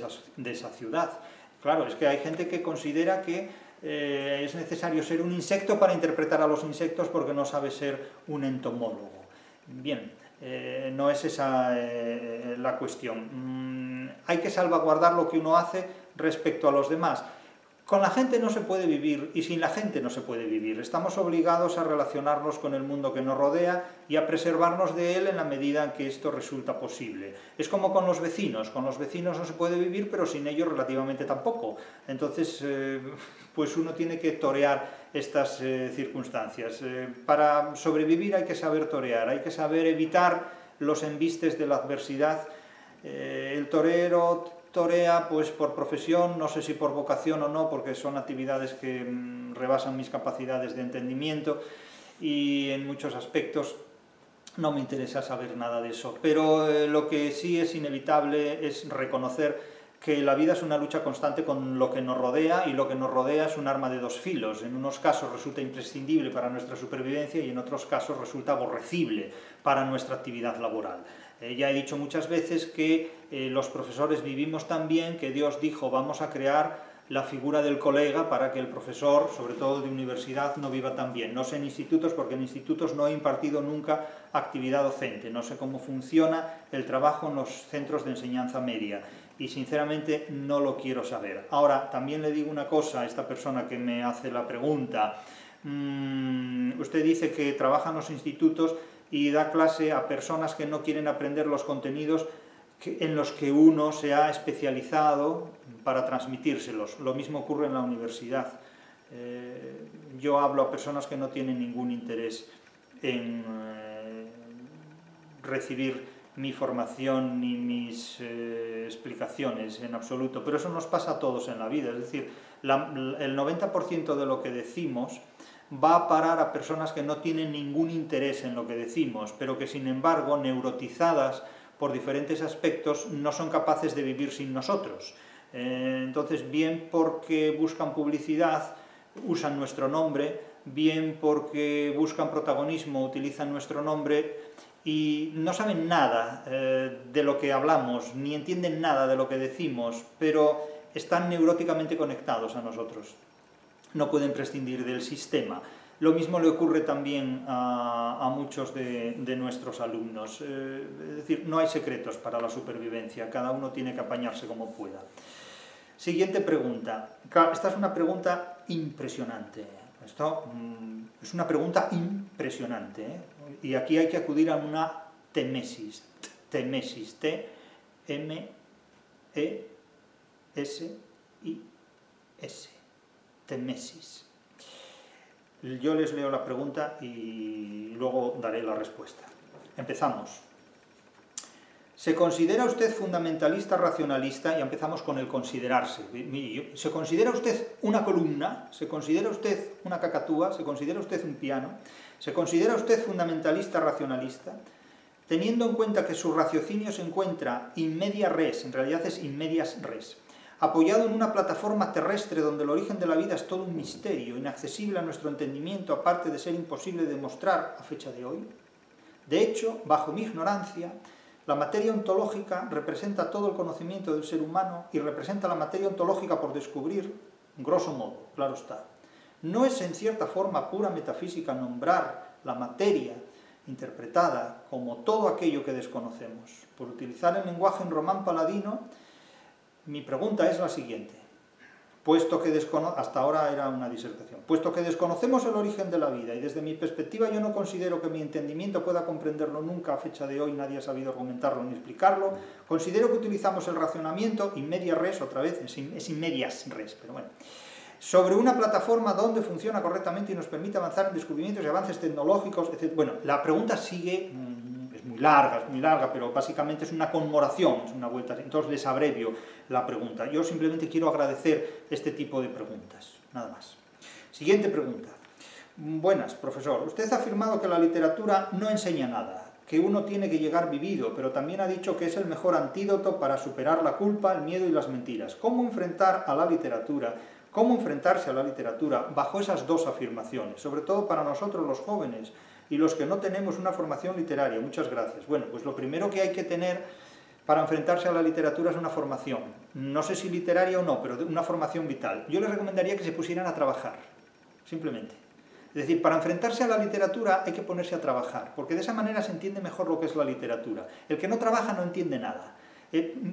esa ciudad. Claro, es que hay gente que considera que es necesario ser un insecto para interpretar a los insectos porque no sabe ser un entomólogo. Bien, no es esa la cuestión. Hay que salvaguardar lo que uno hace respecto a los demás. Con la gente no se puede vivir y sin la gente no se puede vivir. Estamos obligados a relacionarnos con el mundo que nos rodea y a preservarnos de él en la medida en que esto resulta posible. Es como con los vecinos no se puede vivir, pero sin ellos relativamente tampoco. Entonces, pues uno tiene que torear estas circunstancias. Para sobrevivir hay que saber torear, hay que saber evitar los embistes de la adversidad. El torero torea pues por profesión, no sé si por vocación o no, porque son actividades que rebasan mis capacidades de entendimiento y en muchos aspectos no me interesa saber nada de eso. Pero lo que sí es inevitable es reconocer que la vida es una lucha constante con lo que nos rodea, y lo que nos rodea es un arma de dos filos. En unos casos resulta imprescindible para nuestra supervivencia y en otros casos resulta aborrecible para nuestra actividad laboral. Ya he dicho muchas veces que los profesores vivimos tan bien que Dios dijo, vamos a crear la figura del colega para que el profesor, sobre todo de universidad, no viva tan bien. No sé en institutos, porque en institutos no he impartido nunca actividad docente, no sé cómo funciona el trabajo en los centros de enseñanza media y sinceramente no lo quiero saber. Ahora, también le digo una cosa a esta persona que me hace la pregunta. Usted dice que trabaja en los institutos y da clase a personas que no quieren aprender los contenidos en los que uno se ha especializado para transmitírselos. Lo mismo ocurre en la universidad. Yo hablo a personas que no tienen ningún interés en recibir mi formación ni mis explicaciones en absoluto, pero eso nos pasa a todos en la vida. Es decir, el 90% de lo que decimos va a parar a personas que no tienen ningún interés en lo que decimos, pero que sin embargo, neurotizadas por diferentes aspectos, no son capaces de vivir sin nosotros. Entonces, bien porque buscan publicidad, usan nuestro nombre, bien porque buscan protagonismo, utilizan nuestro nombre y no saben nada de lo que hablamos, ni entienden nada de lo que decimos, pero están neuróticamente conectados a nosotros. No pueden prescindir del sistema. Lo mismo le ocurre también a muchos de nuestros alumnos. Es decir, no hay secretos para la supervivencia, cada uno tiene que apañarse como pueda. Siguiente pregunta. Esta es una pregunta impresionante. Esto es una pregunta impresionante, ¿eh? Y aquí hay que acudir a una temesis. Temesis, T-M-E-S-I-S. Temesis. Yo les leo la pregunta y luego daré la respuesta. Empezamos. ¿Se considera usted fundamentalista, racionalista? Y empezamos con el considerarse. ¿Se considera usted una columna? ¿Se considera usted una cacatúa? ¿Se considera usted un piano? ¿Se considera usted fundamentalista, racionalista? teniendo en cuenta que su raciocinio se encuentra in media res, en realidad es in medias res, apoyado en una plataforma terrestre donde el origen de la vida es todo un misterio, inaccesible a nuestro entendimiento, aparte de ser imposible de demostrar a fecha de hoy. De hecho, bajo mi ignorancia, la materia ontológica representa todo el conocimiento del ser humano y representa la materia ontológica por descubrir, grosso modo, claro está. ¿No es en cierta forma pura metafísica nombrar la materia interpretada como todo aquello que desconocemos? Por utilizar el lenguaje en román paladino, mi pregunta es la siguiente. Hasta ahora era una disertación. Puesto que desconocemos el origen de la vida y desde mi perspectiva yo no considero que mi entendimiento pueda comprenderlo nunca, a fecha de hoy nadie ha sabido argumentarlo ni explicarlo, considero que utilizamos el racionamiento in media res, otra vez, es in medias res, pero bueno, sobre una plataforma donde funciona correctamente y nos permite avanzar en descubrimientos y avances tecnológicos, etc. Bueno, la pregunta sigue, es muy larga, pero básicamente es una conmemoración, es una vuelta, entonces les abrevio la pregunta. Yo simplemente quiero agradecer este tipo de preguntas, nada más. Siguiente pregunta. Buenas, profesor. Usted ha afirmado que la literatura no enseña nada, que uno tiene que llegar vivido, pero también ha dicho que es el mejor antídoto para superar la culpa, el miedo y las mentiras. ¿Cómo enfrentarse a la literatura bajo esas dos afirmaciones? Sobre todo para nosotros los jóvenes y los que no tenemos una formación literaria. Muchas gracias. Bueno, pues lo primero que hay que tener para enfrentarse a la literatura es una formación. No sé si literaria o no, pero una formación vital. Yo les recomendaría que se pusieran a trabajar, simplemente. Es decir, para enfrentarse a la literatura hay que ponerse a trabajar, porque de esa manera se entiende mejor lo que es la literatura. El que no trabaja no entiende nada.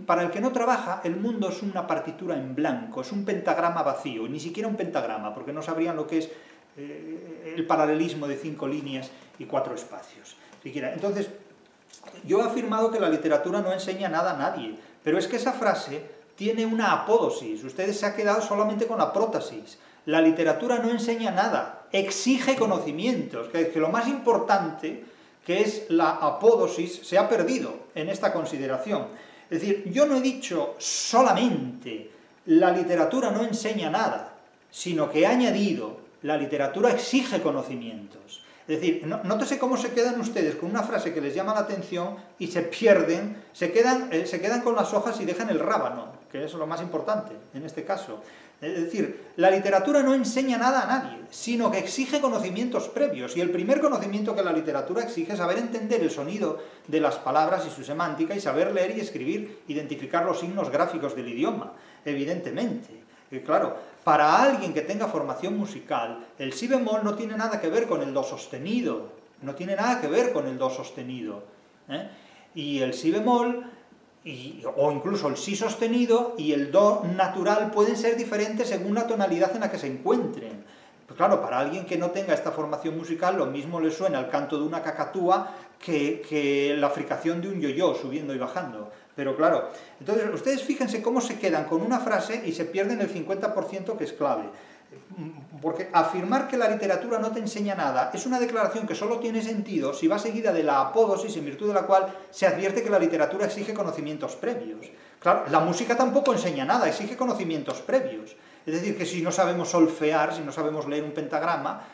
Para el que no trabaja, el mundo es una partitura en blanco, es un pentagrama vacío, ni siquiera un pentagrama, porque no sabrían lo que es el paralelismo de 5 líneas y 4 espacios. Entonces, yo he afirmado que la literatura no enseña nada a nadie, pero es que esa frase tiene una apódosis, ustedes se han quedado solamente con la prótesis. La literatura no enseña nada, exige conocimientos, que lo más importante, que es la apódosis, se ha perdido en esta consideración. Es decir, yo no he dicho solamente la literatura no enseña nada, sino que he añadido la literatura exige conocimientos. Es decir, nótese cómo se quedan ustedes con una frase que les llama la atención y se pierden, se quedan con las hojas y dejan el rábano, que es lo más importante en este caso. Es decir, la literatura no enseña nada a nadie, sino que exige conocimientos previos, y el primer conocimiento que la literatura exige es saber entender el sonido de las palabras y su semántica, y saber leer y escribir, identificar los signos gráficos del idioma, evidentemente. Claro, para alguien que tenga formación musical, el si bemol no tiene nada que ver con el do sostenido, no tiene nada que ver con el do sostenido, y el si bemol, o incluso el si sostenido y el do natural pueden ser diferentes según la tonalidad en la que se encuentren. Pues claro, para alguien que no tenga esta formación musical, lo mismo le suena el canto de una cacatúa que la fricación de un yo-yo subiendo y bajando. Pero claro, entonces ustedes fíjense cómo se quedan con una frase y se pierden el 50% que es clave. Porque afirmar que la literatura no te enseña nada es una declaración que solo tiene sentido si va seguida de la apódosis, en virtud de la cual se advierte que la literatura exige conocimientos previos. Claro, la música tampoco enseña nada, exige conocimientos previos. Es decir, que si no sabemos solfear, si no sabemos leer un pentagrama,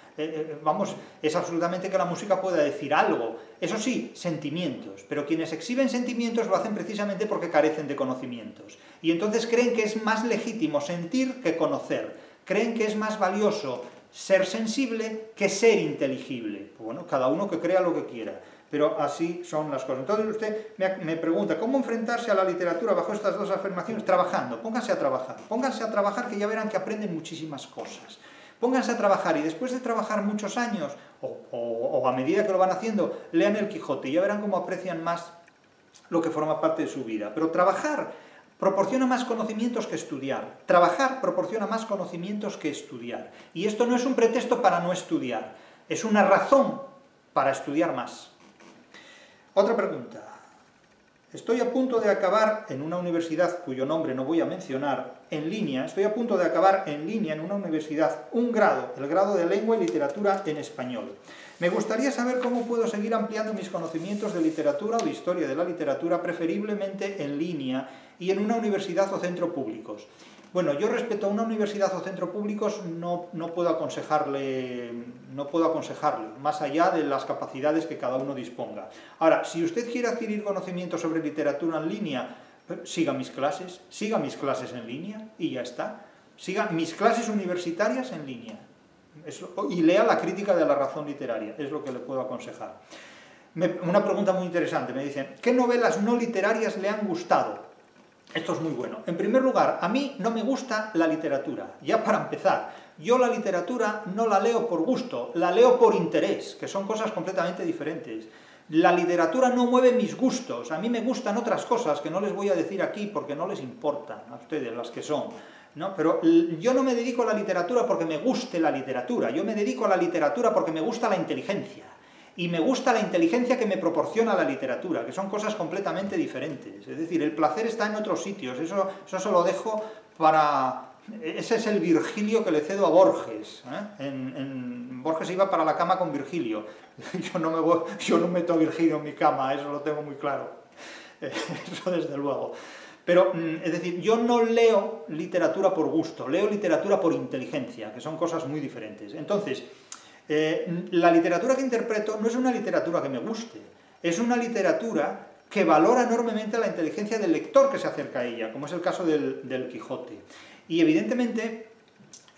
es absolutamente que la música pueda decir algo. Eso sí, sentimientos, pero quienes exhiben sentimientos lo hacen precisamente porque carecen de conocimientos. Y entonces creen que es más legítimo sentir que conocer. Creen que es más valioso ser sensible que ser inteligible. Pues bueno, cada uno que crea lo que quiera, pero así son las cosas. Entonces usted me pregunta, ¿cómo enfrentarse a la literatura bajo estas dos afirmaciones? Trabajando, pónganse a trabajar que ya verán que aprenden muchísimas cosas. Pónganse a trabajar y después de trabajar muchos años, o a medida que lo van haciendo, lean el Quijote y ya verán cómo aprecian más lo que forma parte de su vida. Pero trabajar proporciona más conocimientos que estudiar. Trabajar proporciona más conocimientos que estudiar. Y esto no es un pretexto para no estudiar, es una razón para estudiar más. Otra pregunta. Estoy a punto de acabar en una universidad cuyo nombre no voy a mencionar, en línea, estoy a punto de acabar en línea en una universidad un grado, el grado de Lengua y Literatura en Español. Me gustaría saber cómo puedo seguir ampliando mis conocimientos de literatura o de historia de la literatura, preferiblemente en línea y en una universidad o centro públicos. Bueno, yo respecto a una universidad o centro públicos no puedo aconsejarle, más allá de las capacidades que cada uno disponga. Ahora, si usted quiere adquirir conocimiento sobre literatura en línea, siga mis clases en línea y ya está. Siga mis clases universitarias en línea. Y lea la crítica de la razón literaria, es lo que le puedo aconsejar. Una pregunta muy interesante, me dicen, ¿qué novelas no literarias le han gustado? Esto es muy bueno. En primer lugar, a mí no me gusta la literatura, ya para empezar. Yo la literatura no la leo por gusto, la leo por interés, que son cosas completamente diferentes. La literatura no mueve mis gustos, a mí me gustan otras cosas que no les voy a decir aquí porque no les importan a ustedes las que son, ¿no? Pero yo no me dedico a la literatura porque me guste la literatura, yo me dedico a la literatura porque me gusta la inteligencia. Y me gusta la inteligencia que me proporciona la literatura, que son cosas completamente diferentes. Es decir, el placer está en otros sitios, eso se lo dejo para... Ese es el Virgilio que le cedo a Borges. Borges iba para la cama con Virgilio. Yo no meto a Virgilio en mi cama, eso lo tengo muy claro. Eso desde luego. Pero, es decir, yo no leo literatura por gusto, leo literatura por inteligencia, que son cosas muy diferentes. Entonces, la literatura que interpreto no es una literatura que me guste, es una literatura que valora enormemente la inteligencia del lector que se acerca a ella, como es el caso del Quijote. Y evidentemente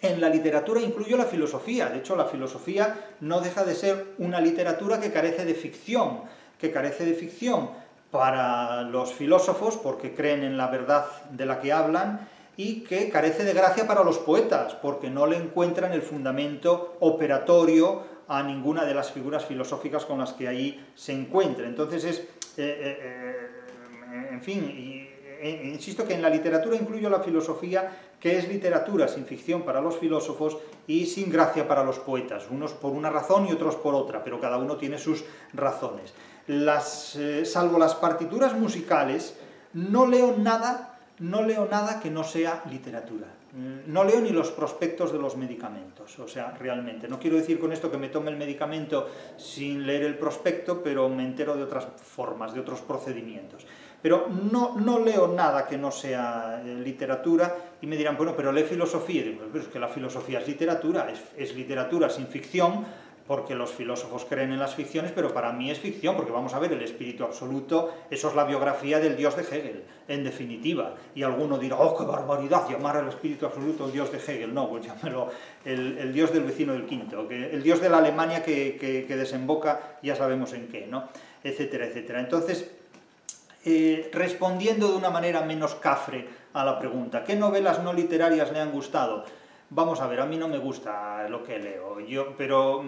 en la literatura incluyo la filosofía, de hecho la filosofía no deja de ser una literatura que carece de ficción para los filósofos porque creen en la verdad de la que hablan, y que carece de gracia para los poetas, porque no le encuentran el fundamento operatorio a ninguna de las figuras filosóficas con las que ahí se encuentra. Entonces en fin, insisto que en la literatura incluyo la filosofía, que es literatura sin ficción para los filósofos y sin gracia para los poetas, unos por una razón y otros por otra, pero cada uno tiene sus razones. Salvo las partituras musicales, no leo nada que no sea literatura. No leo ni los prospectos de los medicamentos, o sea, realmente. No quiero decir con esto que me tome el medicamento sin leer el prospecto, pero me entero de otras formas, de otros procedimientos. Pero no leo nada que no sea literatura, y me dirán, bueno, pero lee filosofía. Y digo, pero es que la filosofía es literatura sin ficción, porque los filósofos creen en las ficciones, pero para mí es ficción, porque vamos a ver, el espíritu absoluto, eso es la biografía del Dios de Hegel, en definitiva. Y alguno dirá, ¡oh, qué barbaridad! Llamar al espíritu absoluto el Dios de Hegel. No, pues llámelo el Dios del vecino del quinto, el Dios de la Alemania que desemboca, ya sabemos en qué, ¿no? Etcétera, etcétera. Entonces, respondiendo de una manera menos cafre a la pregunta, ¿qué novelas no literarias le han gustado? Vamos a ver, a mí no me gusta lo que leo, pero,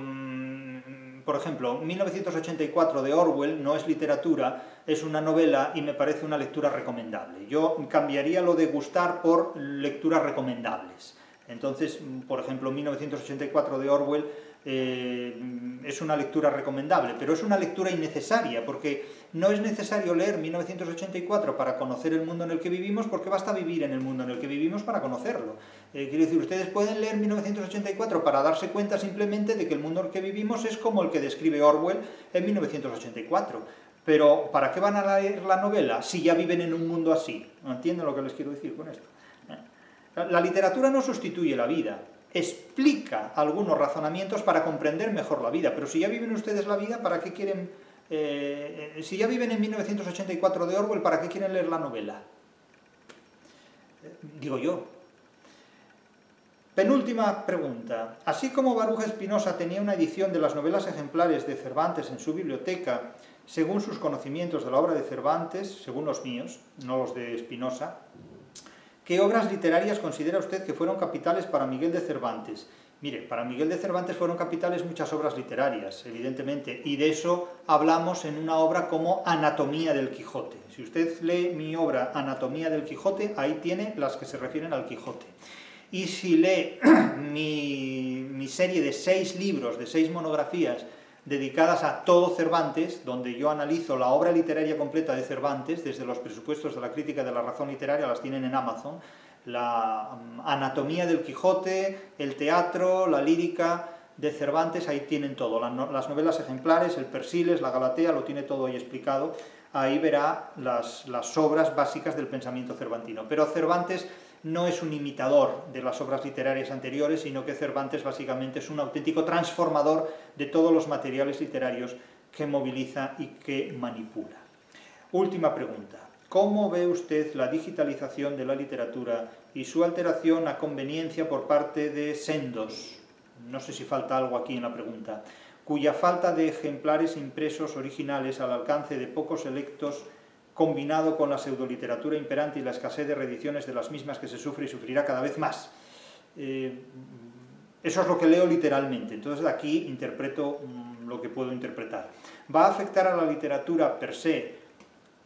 por ejemplo, 1984 de Orwell no es literatura, es una novela y me parece una lectura recomendable. Yo cambiaría lo de gustar por lecturas recomendables. Entonces, por ejemplo, 1984 de Orwell es una lectura recomendable, pero es una lectura innecesaria, porque no es necesario leer 1984 para conocer el mundo en el que vivimos, porque basta vivir en el mundo en el que vivimos para conocerlo. Quiero decir, ustedes pueden leer 1984 para darse cuenta simplemente de que el mundo en el que vivimos es como el que describe Orwell en 1984. Pero, ¿para qué van a leer la novela si ya viven en un mundo así? ¿No entienden lo que les quiero decir con esto? La literatura no sustituye la vida, explica algunos razonamientos para comprender mejor la vida, pero si ya viven ustedes la vida, ¿para qué quieren...? Si ya viven en 1984 de Orwell, ¿para qué quieren leer la novela? Digo yo. Penúltima pregunta. Así como Baruch Spinoza tenía una edición de las novelas ejemplares de Cervantes en su biblioteca, según sus conocimientos de la obra de Cervantes, según los míos, no los de Spinoza, ¿qué obras literarias considera usted que fueron capitales para Miguel de Cervantes? Mire, para Miguel de Cervantes fueron capitales muchas obras literarias, evidentemente, y de eso hablamos en una obra como Anatomía del Quijote. Si usted lee mi obra Anatomía del Quijote, ahí tiene las que se refieren al Quijote. Y si lee mi serie de 6 libros, de 6 monografías, dedicadas a todo Cervantes, donde yo analizo la obra literaria completa de Cervantes, desde los presupuestos de la crítica de la razón literaria, las tienen en Amazon, la anatomía del Quijote, el teatro, la lírica de Cervantes, ahí tienen todo, las novelas ejemplares, el Persiles, la Galatea, lo tiene todo ahí explicado, ahí verá las obras básicas del pensamiento cervantino. Pero Cervantes no es un imitador de las obras literarias anteriores, sino que Cervantes básicamente es un auténtico transformador de todos los materiales literarios que moviliza y que manipula. Última pregunta. ¿Cómo ve usted la digitalización de la literatura y su alteración a conveniencia por parte de sendos? No sé si falta algo aquí en la pregunta. Cuya falta de ejemplares impresos originales al alcance de pocos electos, combinado con la pseudoliteratura imperante y la escasez de reediciones de las mismas que se sufre y sufrirá cada vez más. Eso es lo que leo literalmente, entonces aquí interpreto lo que puedo interpretar. ¿Va a afectar a la literatura per se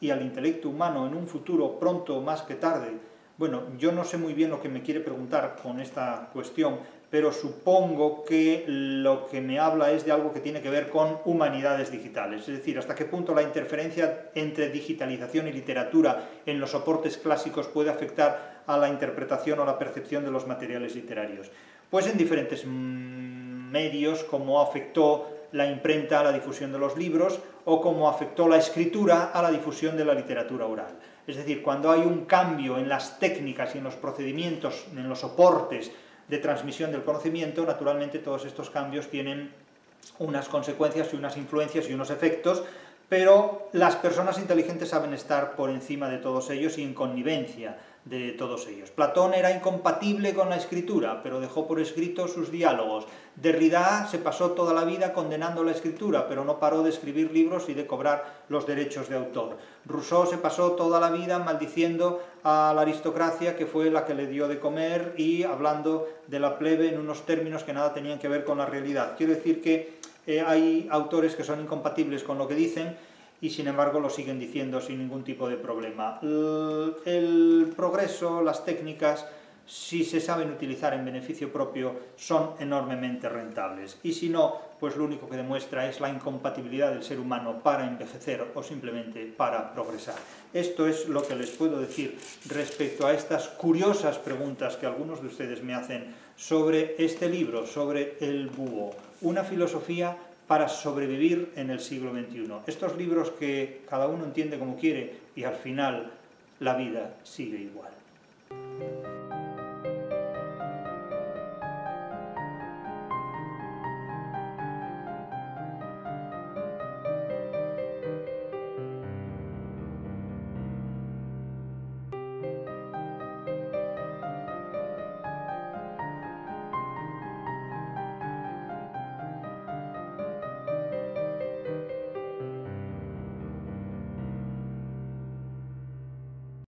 y al intelecto humano en un futuro pronto más que tarde? Bueno, yo no sé muy bien lo que me quiere preguntar con esta cuestión, pero supongo que lo que me habla es de algo que tiene que ver con humanidades digitales, es decir, hasta qué punto la interferencia entre digitalización y literatura en los soportes clásicos puede afectar a la interpretación o la percepción de los materiales literarios. Pues en diferentes medios, como afectó la imprenta a la difusión de los libros o como afectó la escritura a la difusión de la literatura oral. Es decir, cuando hay un cambio en las técnicas y en los procedimientos, en los soportes de transmisión del conocimiento, naturalmente todos estos cambios tienen unas consecuencias y unas influencias y unos efectos, pero las personas inteligentes saben estar por encima de todos ellos y en connivencia de todos ellos. Platón era incompatible con la escritura, pero dejó por escrito sus diálogos. Derrida se pasó toda la vida condenando la escritura, pero no paró de escribir libros y de cobrar los derechos de autor. Rousseau se pasó toda la vida maldiciendo a la aristocracia, que fue la que le dio de comer, y hablando de la plebe en unos términos que nada tenían que ver con la realidad. Quiero decir que hay autores que son incompatibles con lo que dicen, y sin embargo lo siguen diciendo sin ningún tipo de problema. El progreso, las técnicas, si se saben utilizar en beneficio propio, son enormemente rentables. Y si no, pues lo único que demuestra es la incompatibilidad del ser humano para envejecer o simplemente para progresar. Esto es lo que les puedo decir respecto a estas curiosas preguntas que algunos de ustedes me hacen sobre este libro, sobre el búho, una filosofía para sobrevivir en el siglo XXI. Estos libros que cada uno entiende como quiere y al final la vida sigue igual.